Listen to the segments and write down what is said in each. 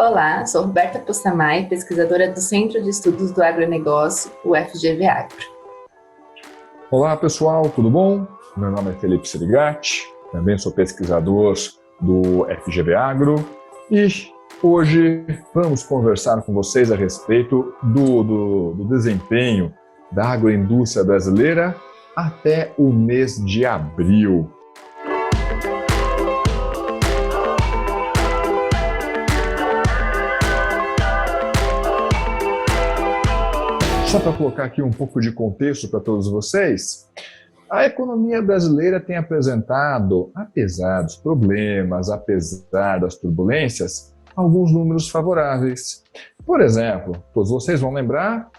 Olá, sou Roberta Postamay, pesquisadora do Centro de Estudos do Agronegócio, o FGV Agro. Olá pessoal, tudo bom? Meu nome é Felipe Serigati, também sou pesquisador do FGV Agro e hoje vamos conversar com vocês a respeito do desempenho da agroindústria brasileira até o mês de abril. Só para colocar aqui um pouco de contexto para todos vocês, a economia brasileira tem apresentado, apesar dos problemas, apesar das turbulências, alguns números favoráveis. Por exemplo, todos vocês vão lembrar,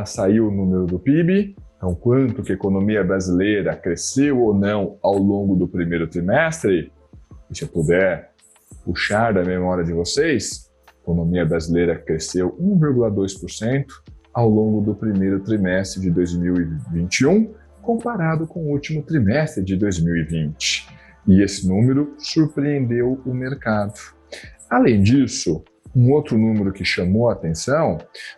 saiu o número do PIB, então quanto que a economia brasileira cresceu ou não ao longo do primeiro trimestre. E se eu puder puxar da memória de vocês, a economia brasileira cresceu 1,2%, ao longo do primeiro trimestre de 2021, comparado com o último trimestre de 2020. E esse número surpreendeu o mercado. Além disso, um outro número que chamou a atenção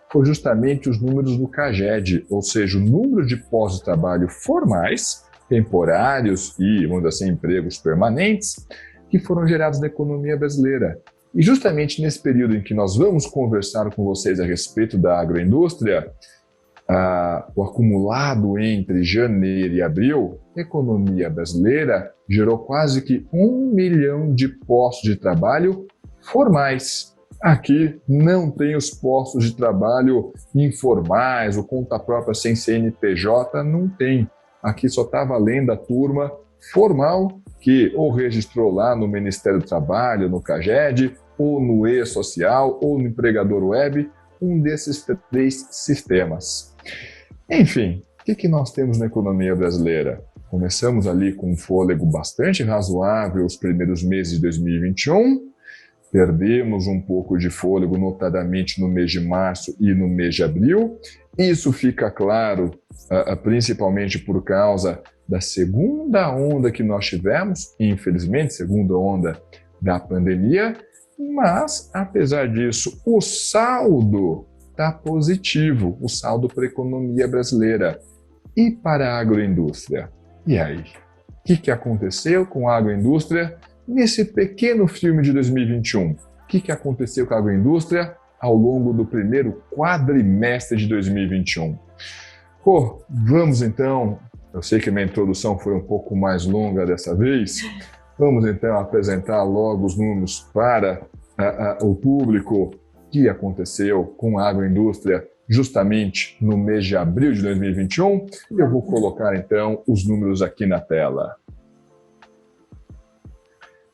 foi justamente os números do CAGED, ou seja, o número de postos de trabalho formais, temporários e, vamos dizer assim, empregos permanentes, que foram gerados na economia brasileira. E justamente nesse período em que nós vamos conversar com vocês a respeito da agroindústria, o acumulado entre janeiro e abril, a economia brasileira gerou quase que 1 milhão de postos de trabalho formais. Aqui não tem os postos de trabalho informais, ou conta própria sem CNPJ, não tem. Aqui só está valendo a turma formal, que ou registrou lá no Ministério do Trabalho, no CAGED, ou no E-Social, ou no Empregador Web, um desses 3 sistemas. Enfim, o que nós temos na economia brasileira? Começamos ali com um fôlego bastante razoável os primeiros meses de 2021, perdemos um pouco de fôlego, notadamente no mês de março e no mês de abril. Isso fica claro, principalmente por causa da segunda onda que nós tivemos, infelizmente, segunda onda da pandemia, mas, apesar disso, o saldo está positivo, o saldo para a economia brasileira. E para a agroindústria? E aí? O que aconteceu com a agroindústria nesse pequeno filme de 2021? O que aconteceu com a agroindústria ao longo do primeiro quadrimestre de 2021? Vamos então, eu sei que minha introdução foi um pouco mais longa dessa vez, vamos então apresentar logo os números para o público. O que aconteceu com a agroindústria justamente no mês de abril de 2021. E eu vou colocar então os números aqui na tela.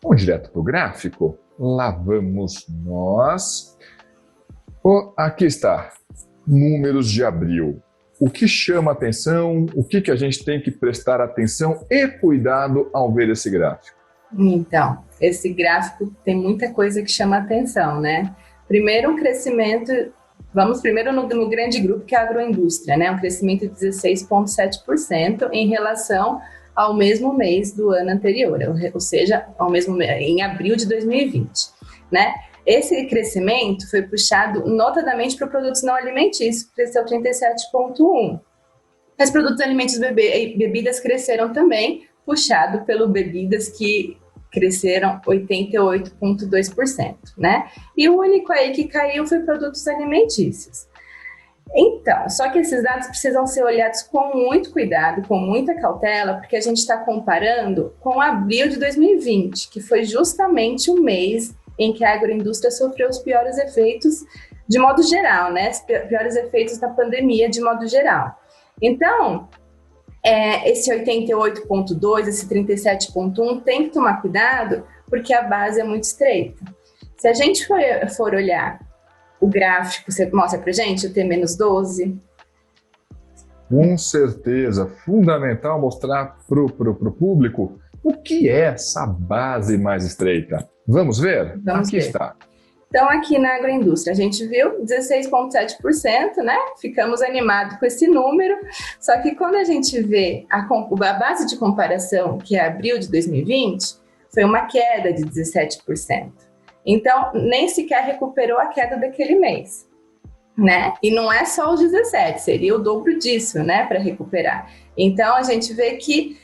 Vamos direto para o gráfico? Lá vamos nós. Aqui está, números de abril. O que chama atenção, o que a gente tem que prestar atenção e cuidado ao ver esse gráfico? Então, esse gráfico tem muita coisa que chama atenção, né? Primeiro, um crescimento, vamos primeiro no grande grupo que é a agroindústria, né? Um crescimento de 16,7% em relação ao mesmo mês do ano anterior, ou seja, em abril de 2020, né? Esse crescimento foi puxado notadamente para produtos não alimentícios, que cresceu 37,1%. Os produtos alimentícios e bebidas cresceram também, puxado pelo bebidas que cresceram 88,2%, né? E o único aí que caiu foi produtos alimentícios. Então, só que esses dados precisam ser olhados com muito cuidado, com muita cautela, porque a gente está comparando com abril de 2020, que foi justamente o mês em que a agroindústria sofreu os piores efeitos de modo geral, né? Os piores efeitos da pandemia de modo geral. Então, esse 88,2, esse 37,1, tem que tomar cuidado, porque a base é muito estreita. Se a gente for olhar o gráfico, você mostra pra gente o T-12? Com certeza, fundamental mostrar para o público o que é essa base mais estreita. Vamos ver? Vamos aqui ver. Está. Então, aqui na agroindústria, a gente viu 16,7%, né? Ficamos animados com esse número. Só que quando a gente vê a base de comparação, que é abril de 2020, foi uma queda de 17%. Então, nem sequer recuperou a queda daquele mês, né? E não é só os 17, seria o dobro disso, né, para recuperar. Então, a gente vê que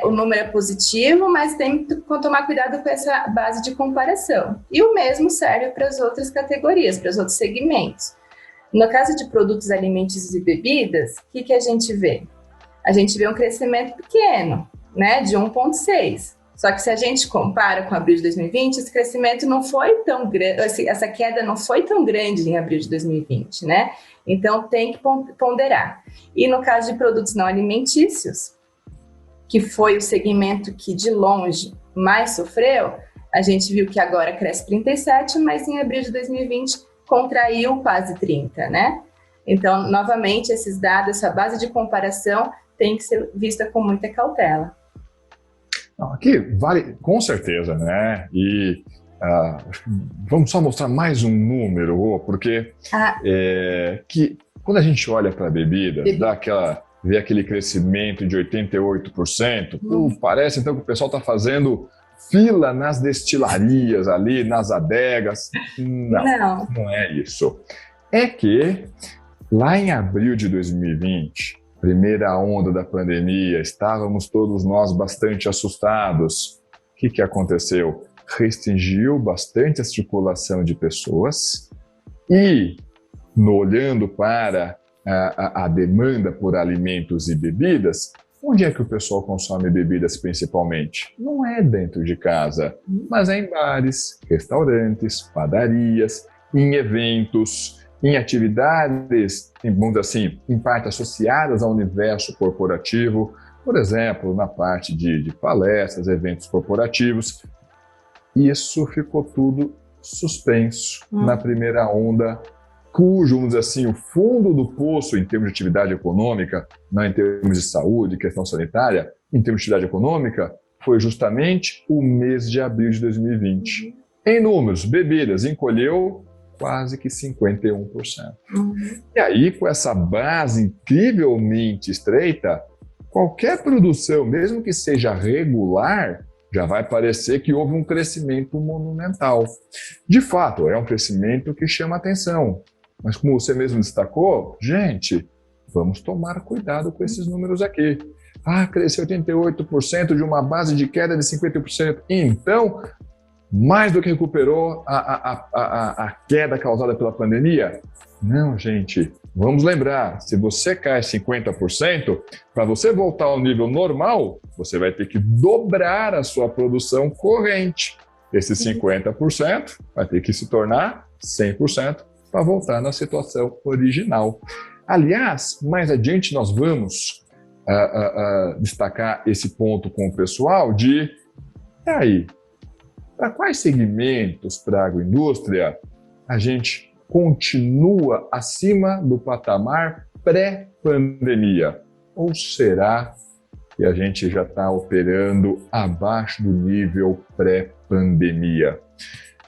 o número é positivo, mas tem que tomar cuidado com essa base de comparação. E o mesmo serve para as outras categorias, para os outros segmentos. No caso de produtos alimentícios e bebidas, o que a gente vê? A gente vê um crescimento pequeno, né, de 1,6%. Só que se a gente compara com abril de 2020, esse crescimento não foi tão grande, essa queda não foi tão grande em abril de 2020, né? Então tem que ponderar. E no caso de produtos não alimentícios, que foi o segmento que de longe mais sofreu, a gente viu que agora cresce 37%, mas em abril de 2020 contraiu quase 30%, né? Então, novamente, esses dados, essa base de comparação tem que ser vista com muita cautela. Aqui vale, com certeza, né? E vamos só mostrar mais um número, porque que quando a gente olha para bebidas, vê aquele crescimento de 88%, parece então que o pessoal está fazendo fila nas destilarias ali, nas adegas. Não é isso. É que lá em abril de 2020, primeira onda da pandemia, estávamos todos nós bastante assustados. O que aconteceu? Restringiu bastante a circulação de pessoas e, olhando para a demanda por alimentos e bebidas, onde é que o pessoal consome bebidas principalmente? Não é dentro de casa, mas é em bares, restaurantes, padarias, em eventos, em atividades, vamos dizer assim, em parte associadas ao universo corporativo, por exemplo, na parte de palestras, eventos corporativos. Isso ficou tudo suspenso na primeira onda, cujo, vamos dizer assim, o fundo do poço em termos de atividade econômica, não em termos de saúde, questão sanitária, em termos de atividade econômica, foi justamente o mês de abril de 2020. Em números, bebidas encolheu quase que 51%. E aí, com essa base incrivelmente estreita, qualquer produção, mesmo que seja regular, já vai parecer que houve um crescimento monumental. De fato, é um crescimento que chama atenção. Mas como você mesmo destacou, gente, vamos tomar cuidado com esses números aqui. Cresceu 88% de uma base de queda de 50%. Então, mais do que recuperou a queda causada pela pandemia? Não, gente. Vamos lembrar, se você cai 50%, para você voltar ao nível normal, você vai ter que dobrar a sua produção corrente. Esse 50% vai ter que se tornar 100% para voltar na situação original. Aliás, mais adiante nós vamos destacar esse ponto com o pessoal de, para quais segmentos para a agroindústria a gente continua acima do patamar pré-pandemia? Ou será que a gente já está operando abaixo do nível pré-pandemia?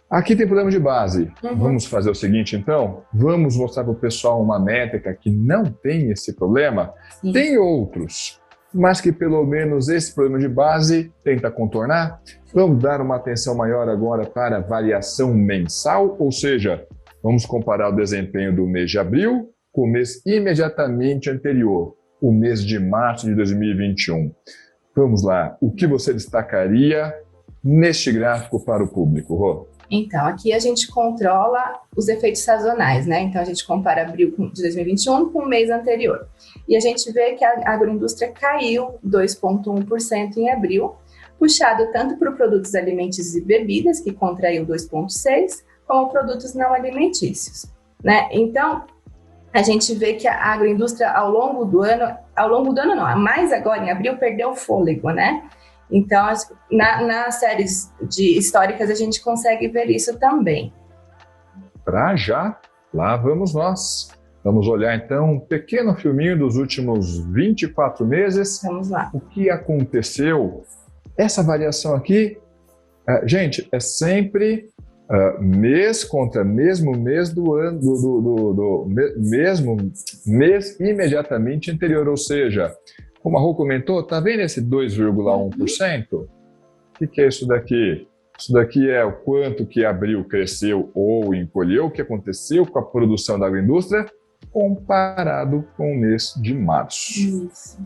Aqui tem problema de base. Vamos fazer o seguinte, então? Vamos mostrar para o pessoal uma métrica que não tem esse problema? Sim. Tem outros, mas que pelo menos esse problema de base tenta contornar. Vamos dar uma atenção maior agora para a variação mensal, ou seja, vamos comparar o desempenho do mês de abril com o mês imediatamente anterior, o mês de março de 2021. Vamos lá, o que você destacaria neste gráfico para o público, Rô? Então, aqui a gente controla os efeitos sazonais, né? Então, a gente compara abril de 2021 com o mês anterior. E a gente vê que a agroindústria caiu 2,1% em abril, puxado tanto por produtos alimentícios e bebidas, que contraiu 2,6%, como produtos não alimentícios, né? Então, a gente vê que a agroindústria ao longo do ano não, mais agora em abril, perdeu o fôlego, né? Então, nas séries históricas, a gente consegue ver isso também. Para já, lá vamos nós. Vamos olhar, então, um pequeno filminho dos últimos 24 meses. Vamos lá. O que aconteceu? Essa variação aqui, gente, é sempre mês contra mesmo mês do ano, mesmo mês imediatamente anterior, ou seja, como a Rô comentou, tá vendo esse 2,1%? O que é isso daqui? Isso daqui é o quanto que abril cresceu ou encolheu, o que aconteceu com a produção da agroindústria comparado com o mês de março. Isso.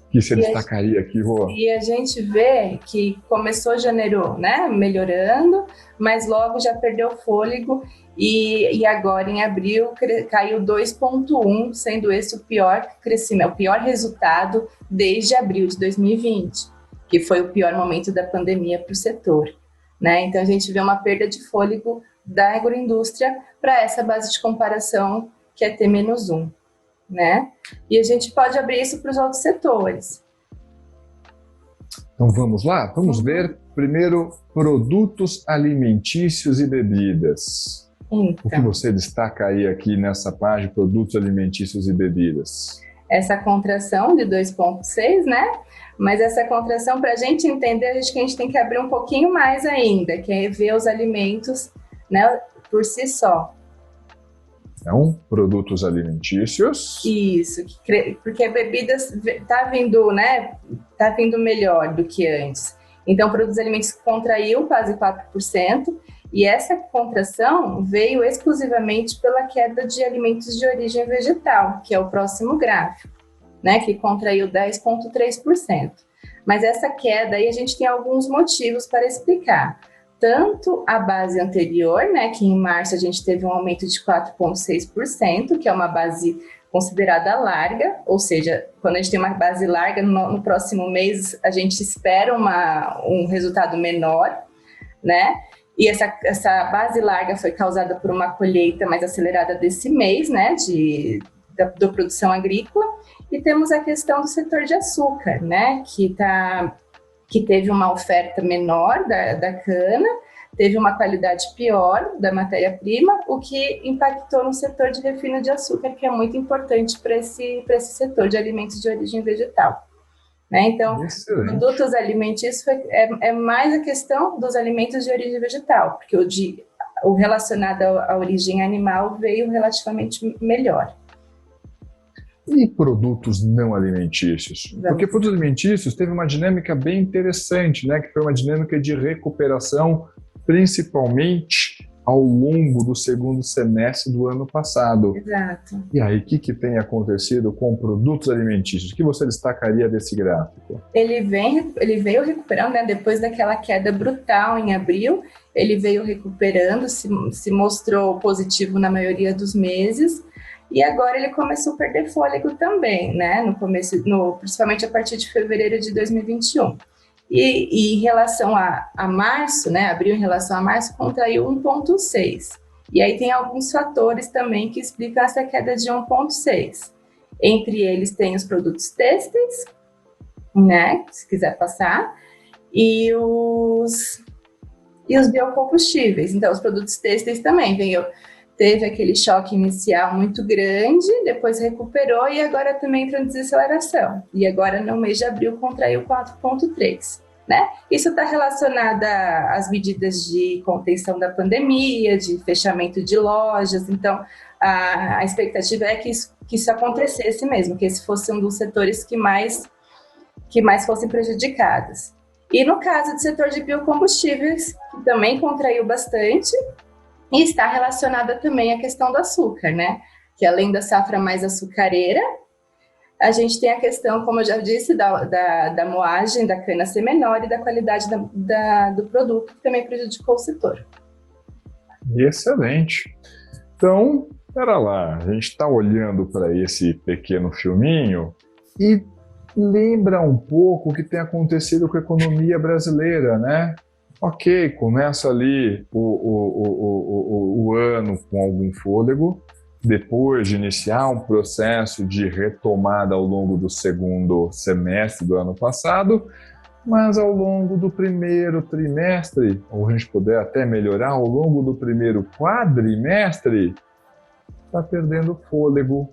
O que você destacaria aqui, Rô? E a gente vê que começou janeiro, né, melhorando, mas logo já perdeu fôlego e agora em abril caiu 2,1, sendo esse o pior crescimento, o pior resultado desde abril de 2020, que foi o pior momento da pandemia para o setor, né? Então a gente vê uma perda de fôlego da agroindústria para essa base de comparação que é T-1, né? E a gente pode abrir isso para os outros setores. Então vamos lá? Vamos ver primeiro produtos alimentícios e bebidas. Então, o que você destaca aí aqui nessa página, produtos alimentícios e bebidas? Essa contração de 2,6, né? Mas essa contração, para a gente entender, acho que a gente tem que abrir um pouquinho mais ainda, que é ver os alimentos, né, por si só. Então, produtos alimentícios. Isso, porque bebidas tá vindo, né? Tá vindo melhor do que antes. Então, produtos alimentícios contraiu quase 4%, e essa contração veio exclusivamente pela queda de alimentos de origem vegetal, que é o próximo gráfico, né? Que contraiu 10,3%. Mas essa queda aí a gente tem alguns motivos para explicar. Tanto a base anterior, né, que em março a gente teve um aumento de 4,6%, que é uma base considerada larga, ou seja, quando a gente tem uma base larga, no próximo mês a gente espera um resultado menor, né? E essa base larga foi causada por uma colheita mais acelerada desse mês, né, da produção agrícola, e temos a questão do setor de açúcar, né, que teve uma oferta menor da cana, teve uma qualidade pior da matéria-prima, o que impactou no setor de refino de açúcar, que é muito importante para esse setor de alimentos de origem vegetal. Né? Então, produtos alimentícios é mais a questão dos alimentos de origem vegetal, porque o relacionado à origem animal veio relativamente melhor. E produtos não alimentícios? Porque produtos alimentícios teve uma dinâmica bem interessante, né? Que foi uma dinâmica de recuperação, principalmente ao longo do segundo semestre do ano passado. Exato. E aí, o que tem acontecido com produtos alimentícios? O que você destacaria desse gráfico? Ele veio recuperando, né? Depois daquela queda brutal em abril, ele veio recuperando, se mostrou positivo na maioria dos meses. E agora ele começou a perder fôlego também, né? Principalmente a partir de fevereiro de 2021. E em relação a março, né? Abril em relação a março, contraiu 1,6. E aí tem alguns fatores também que explicam essa queda de 1,6. Entre eles tem os produtos têxteis, né? Se quiser passar, e os biocombustíveis. Então, os produtos têxteis também teve aquele choque inicial muito grande, depois recuperou e agora também entrou em desaceleração. E agora no mês de abril contraiu 4,3%. Né? Isso está relacionado às medidas de contenção da pandemia, de fechamento de lojas. Então, a expectativa é que isso acontecesse mesmo, que esse fosse um dos setores que mais fossem prejudicados. E no caso do setor de biocombustíveis, que também contraiu bastante, e está relacionada também à questão do açúcar, né? Que além da safra mais açucareira, a gente tem a questão, como eu já disse, da moagem da cana ser menor e da qualidade do produto, que também prejudicou o setor. Excelente. Então, pera lá, a gente está olhando para esse pequeno filminho e lembra um pouco o que tem acontecido com a economia brasileira, né? Ok, começa ali o ano com algum fôlego, depois de iniciar um processo de retomada ao longo do segundo semestre do ano passado, mas ao longo do primeiro trimestre, ou a gente puder até melhorar, ao longo do primeiro quadrimestre, está perdendo fôlego.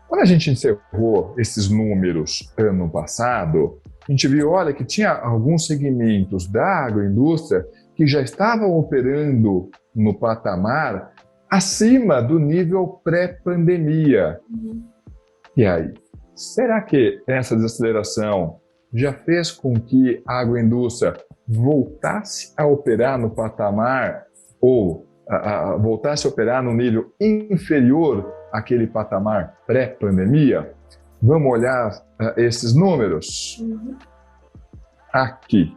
Quando a gente encerrou esses números ano passado, a gente viu, olha, que tinha alguns segmentos da agroindústria que já estavam operando no patamar acima do nível pré-pandemia. E aí, será que essa desaceleração já fez com que a agroindústria voltasse a operar no patamar ou voltasse a operar no nível inferior àquele patamar pré-pandemia? Vamos olhar esses números. Aqui.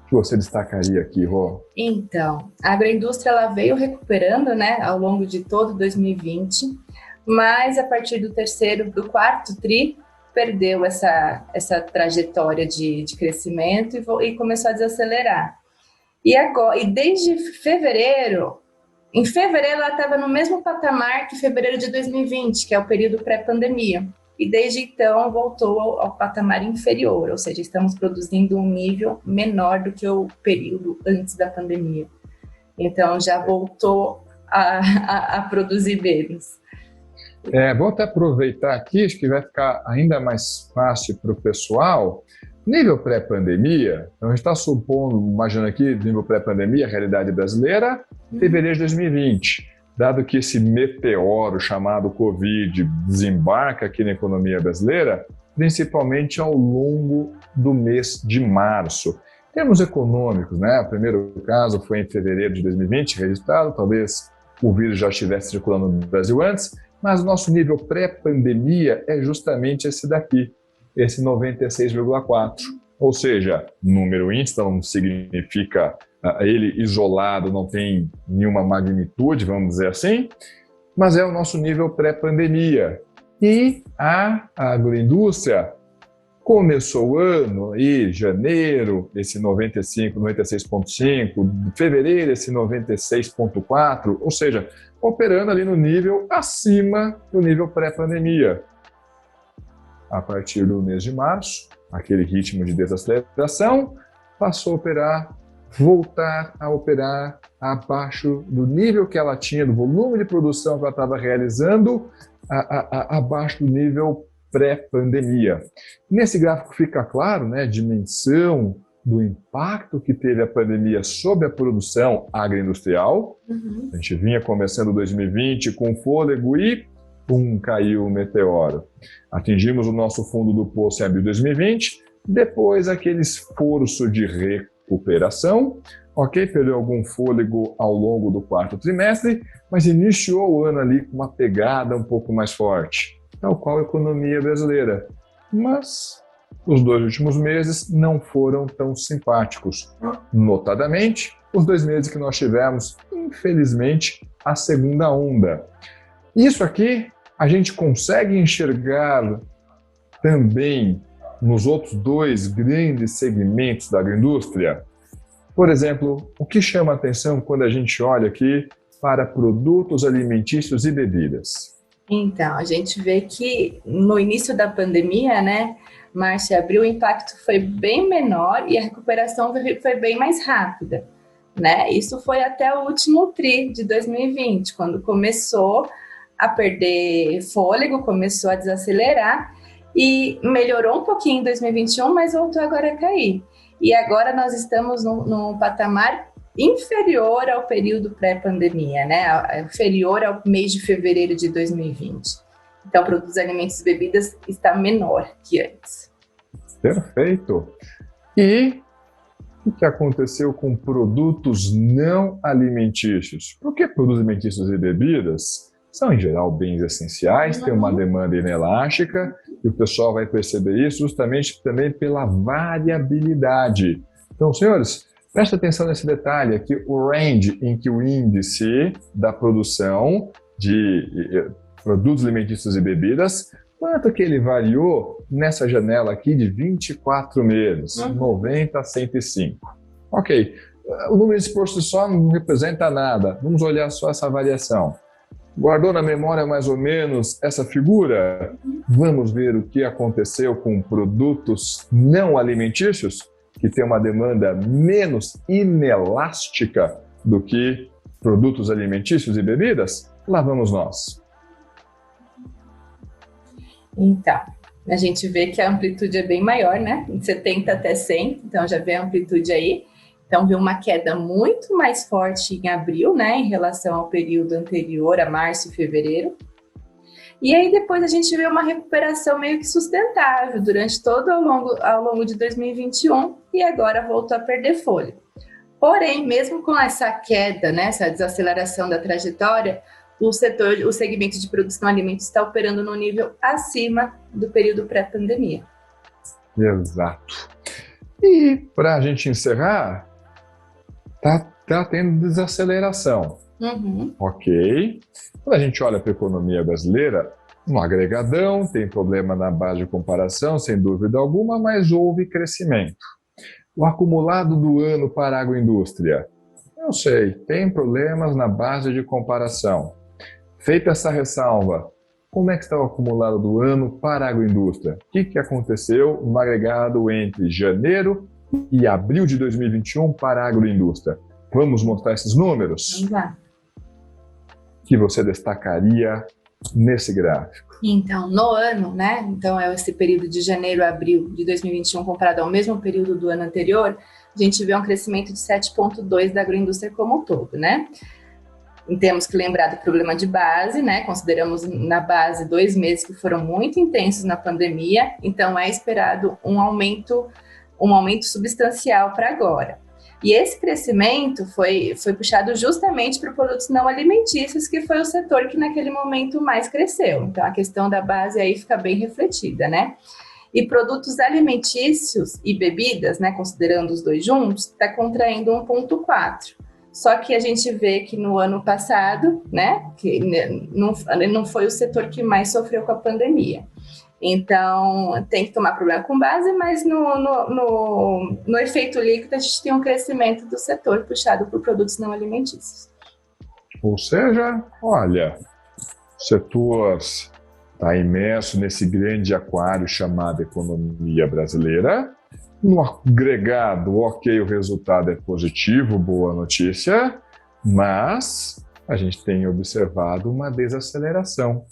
O que você destacaria aqui, Rô? Então, a agroindústria ela veio recuperando, né, ao longo de todo 2020, mas a partir do quarto tri, perdeu essa trajetória de crescimento e começou a desacelerar. E desde fevereiro, em fevereiro ela estava no mesmo patamar que fevereiro de 2020, que é o período pré-pandemia. E desde então voltou ao patamar inferior, ou seja, estamos produzindo um nível menor do que o período antes da pandemia. Então já voltou a produzir menos. Vou até aproveitar aqui, acho que vai ficar ainda mais fácil para o pessoal. Nível pré-pandemia, então a gente está supondo, imaginando aqui, nível pré-pandemia, a realidade brasileira, fevereiro de 2020. Dado que esse meteoro chamado Covid desembarca aqui na economia brasileira, principalmente ao longo do mês de março. Em termos econômicos, né? O primeiro caso foi em fevereiro de 2020, registrado, talvez o vírus já estivesse circulando no Brasil antes, mas o nosso nível pré-pandemia é justamente esse daqui, esse 96,4. Ou seja, número índice não significa ele isolado, não tem nenhuma magnitude, vamos dizer assim, mas é o nosso nível pré-pandemia. E a agroindústria começou o ano, aí, janeiro, esse 95, 96,5, fevereiro, esse 96,4, ou seja, operando ali no nível acima do nível pré-pandemia. A partir do mês de março, aquele ritmo de desaceleração passou a voltar a operar abaixo do nível que ela tinha, do volume de produção que ela estava realizando, abaixo do nível pré-pandemia. Nesse gráfico fica claro, né, a dimensão do impacto que teve a pandemia sobre a produção agroindustrial. A gente vinha começando 2020 com fôlego e caiu o meteoro. Atingimos o nosso fundo do poço em abril de 2020, depois aquele esforço de recuperação, perdeu algum fôlego ao longo do quarto trimestre, mas iniciou o ano ali com uma pegada um pouco mais forte, tal qual a economia brasileira. Mas os 2 últimos meses não foram tão simpáticos, notadamente os 2 meses que nós tivemos, infelizmente, a segunda onda. Isso aqui a gente consegue enxergar também nos outros 2 grandes segmentos da agroindústria. Por exemplo, o que chama a atenção quando a gente olha aqui para produtos alimentícios e bebidas? Então, a gente vê que no início da pandemia, né, março e abril, o impacto foi bem menor e a recuperação foi bem mais rápida, né? Isso foi até o último tri de 2020, quando começou a perder fôlego, começou a desacelerar e melhorou um pouquinho em 2021, mas voltou agora a cair. E agora nós estamos num patamar inferior ao período pré-pandemia, né? Inferior ao mês de fevereiro de 2020. Então, produtos, alimentos e bebidas está menor que antes. Perfeito. E o que aconteceu com produtos não alimentícios? Porque produtos alimentícios e bebidas são, em geral, bens essenciais, têm uma demanda inelástica, e o pessoal vai perceber isso justamente também pela variabilidade. Então, senhores, presta atenção nesse detalhe aqui, o range em que o índice da produção de produtos alimentícios e bebidas, quanto que ele variou nessa janela aqui de 24 meses, 90 a 105. Ok, o número de por si só não representa nada, vamos olhar só essa variação. Guardou na memória mais ou menos essa figura? Vamos ver o que aconteceu com produtos não alimentícios, que tem uma demanda menos inelástica do que produtos alimentícios e bebidas? Lá vamos nós. Então, a gente vê que a amplitude é bem maior, né? De 70 até 100, então já vê a amplitude aí. Então, viu uma queda muito mais forte em abril, né, em relação ao período anterior, a março e fevereiro. E aí depois a gente vê uma recuperação meio que sustentável durante todo ao longo de 2021 e agora voltou a perder fôlego. Porém, mesmo com essa queda, né, essa desaceleração da trajetória, o segmento de produção de alimentos está operando no nível acima do período pré-pandemia. Exato. E para a gente encerrar, tá tendo desaceleração. Ok. Quando a gente olha para a economia brasileira, no agregadão, tem problema na base de comparação, sem dúvida alguma, mas houve crescimento. O acumulado do ano para a agroindústria, eu sei, tem problemas na base de comparação. Feita essa ressalva, como é que está o acumulado do ano para a agroindústria? O que aconteceu no agregado entre janeiro e abril de 2021 para a agroindústria? Vamos mostrar esses números? Vamos lá. Que você destacaria nesse gráfico? Então, no ano, né? Então, é esse período de janeiro a abril de 2021 comparado ao mesmo período do ano anterior, a gente vê um crescimento de 7,2% da agroindústria como um todo, né? E temos que lembrar do problema de base, né? Consideramos na base 2 meses que foram muito intensos na pandemia, então é esperado um aumento substancial para agora. E esse crescimento foi puxado justamente para produtos não alimentícios, que foi o setor que naquele momento mais cresceu. Então a questão da base aí fica bem refletida, né? E produtos alimentícios e bebidas, né, considerando os dois juntos, está contraindo 1,4%. Só que a gente vê que no ano passado, né, que não foi o setor que mais sofreu com a pandemia. Então, tem que tomar problema com base, mas no efeito líquido a gente tem um crescimento do setor puxado por produtos não alimentícios. Ou seja, olha, o setor está imerso nesse grande aquário chamado economia brasileira. No agregado, ok, o resultado é positivo, boa notícia, mas a gente tem observado uma desaceleração.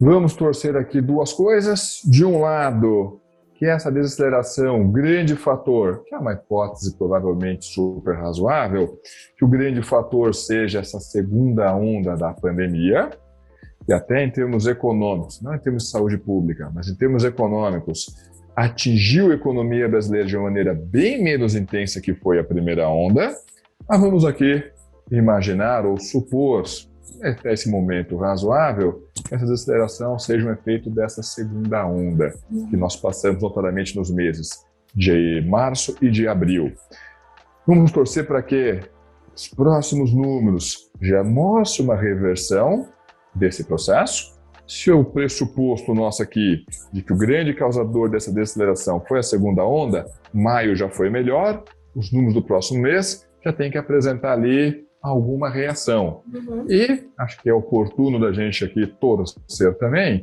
Vamos torcer aqui duas coisas. De um lado, que essa desaceleração, grande fator, que é uma hipótese provavelmente super razoável, que o grande fator seja essa segunda onda da pandemia, e até em termos econômicos, não em termos de saúde pública, mas em termos econômicos, atingiu a economia brasileira de uma maneira bem menos intensa que foi a primeira onda. Mas vamos aqui imaginar ou supor, até esse momento razoável, que essa desaceleração seja um efeito dessa segunda onda que nós passamos notadamente nos meses de março e de abril. Vamos torcer para que os próximos números já mostrem uma reversão desse processo. Se o pressuposto nosso aqui de que o grande causador dessa desaceleração foi a segunda onda, maio já foi melhor, os números do próximo mês já tem que apresentar ali alguma reação. E acho que é oportuno da gente aqui torcer também,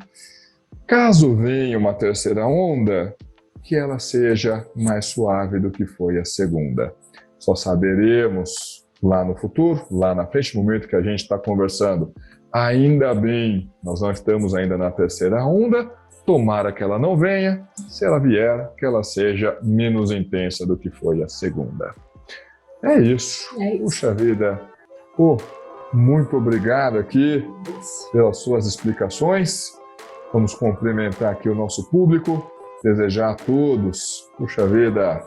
caso venha uma terceira onda, que ela seja mais suave do que foi a segunda. Só saberemos lá no futuro, lá na frente, no momento que a gente está conversando. Ainda bem, nós não estamos ainda na terceira onda, tomara que ela não venha, se ela vier, que ela seja menos intensa do que foi a segunda. É isso. Puxa vida. Muito obrigado aqui pelas suas explicações. Vamos cumprimentar aqui o nosso público, desejar a todos, puxa vida,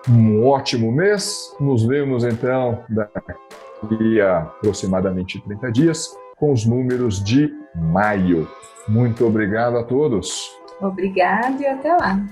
um ótimo mês. Nos vemos então daqui a aproximadamente 30 dias com os números de maio. Muito obrigado a todos. Obrigado e até lá.